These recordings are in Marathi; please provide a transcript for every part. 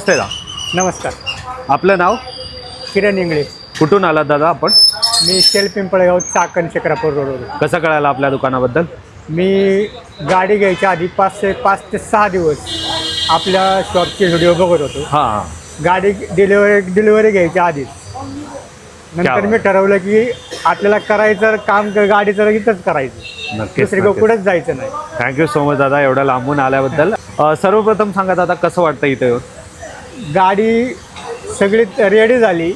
नमस्ते दा. नमस्कार. आपलं नाव? किरण इंगळे. कुठून आलात दादा आपण? मी पिंपळगाव चाकण शिक्रापूर रोडवर. कसं कळालं आपल्या दुकानाबद्दल? मी गाडी घ्यायच्या आधी 5 ते 6 दिवस आपल्या शॉपचे व्हिडिओ बघत होतो. हां. गाडी डिलिव्हरी घ्यायच्या आधीच नंतर मी ठरवलं की आपल्याला करायचं काम गाडीचं इथंच करायचं, नक्कीच दुसरीकडे कुठेच जायचं नाही. थँक्यू सो मच दादा एवढं लांबून आल्याबद्दल. सर्वप्रथम सांगा दादा कसं वाटतं इथे येऊन? गाडी सगळी रेडी झाली.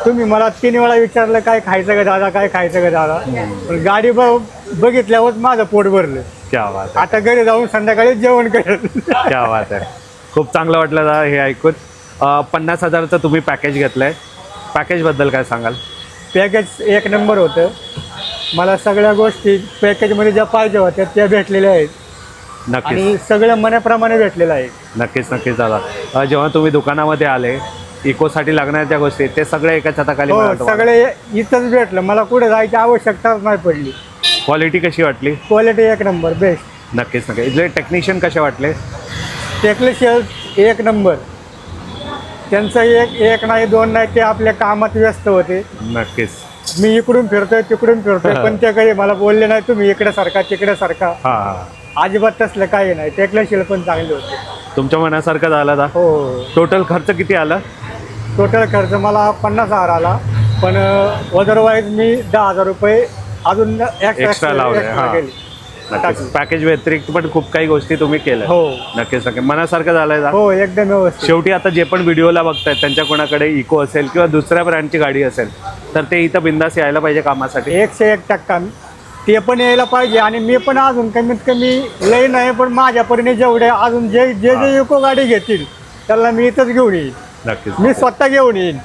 तुम्ही मला 3 वेळा विचारलं काय खायचं का दादा, काय खायचं का दादा, पण गाडी बघितल्यावर माझं पोट भरलं. क्या बात आता घरी जाऊन संध्याकाळी जेवण करेल. क्या बात आहे. खूप चांगलं वाटलं दादा हे ऐकून. 50,000चं तुम्ही पॅकेज घेतलं आहे. पॅकेजबद्दल काय सांगाल? पॅकेज एक नंबर होतं. मला सगळ्या गोष्टी पॅकेजमध्ये ज्या पाहिजे होत्या त्या भेटलेल्या आहेत नक्कीच आणि सगळं मनाप्रमाणे भेटलेलं आहे. नक्कीच दादा. जेव्हा तुम्ही दुकानामध्ये आले इकोसाठी लागणाऱ्या गोष्टी ते सगळे एका छताखाली हो, मिळालं तुम्हाला? सगळे इथंच भेटलं. मला कुठे जायची आवश्यकताच नाही पडली. क्वालिटी कशी वाटली? क्वालिटी एक नंबर, बेस्ट. नक्कीच. इथले टेक्निशियन कसे वाटले? टेक्निशियन एक नंबर. त्यांचं एक नाही 2 नाही, ते आपल्या कामात व्यस्त होते. नक्कीच. मी इकडून फिरतोय तिकडून फिरतोय पण ते काही मला बोलले नाही तुम्ही इकडे सारखा तिकडे सारखा. हां. अजिबात तसलं काही नाही. टेक्निशियन पण चांगले होते. तुमच्या मनासारखं झालं दा? हो. टोटल खर्च किती आला? टोटल खर्च मला 50,000 आला, पण अदरवाईज मी 10,000 रुपये अजून एक्स्ट्रा लावले. हां. नक्कीच. पॅकेज व्यतिरिक्त पण खूप काही गोष्टी तुम्ही केल्या. हो. नक्कीच. मनासारखं झालंय दा? हो, एकदम व्यवस्थित. शेवटी आता जे पण व्हिडिओला बघतायत त्यांच्या कोणाकडे इको असेल किंवा दुसऱ्या ब्रँडची गाडी असेल तर ते इथं बिंदास यायला पाहिजे कामासाठी. 101% ते पण यायला पाहिजे आणि मी पण अजून कमीत कमी लय नाही पण माझ्या परीने जेवढे अजून जे इको गाडी घेतील त्याला मी इथंच घेऊन येईन. नक्कीच. मी स्वतः घेऊन येईन.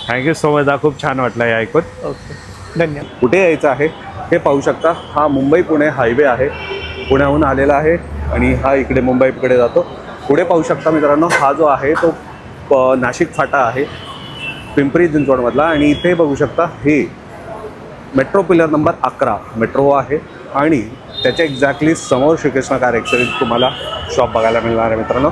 थँक्यू सो मच दा. खूप छान वाटलं हे ऐकून. ओके, धन्यवाद. कुठे यायचं आहे हे पाहू शकता. हा मुंबई पुणे हायवे आहे. पुण्याहून आलेला आहे आणि हा इकडे मुंबईकडे जातो. पुढे पाहू शकता मित्रांनो हा जो आहे तो नाशिक फाटा आहे पिंपरी चिंचवडमधला आणि इथे बघू शकता हे मेट्रो पिलर नंबर 11 मेट्रो आहे आणि त्याच्या एक्झॅक्टली समोर श्रीकृष्ण कार एक्सेसरीज तुम्हाला शॉप बघायला मिळणार आहे मित्रांनो.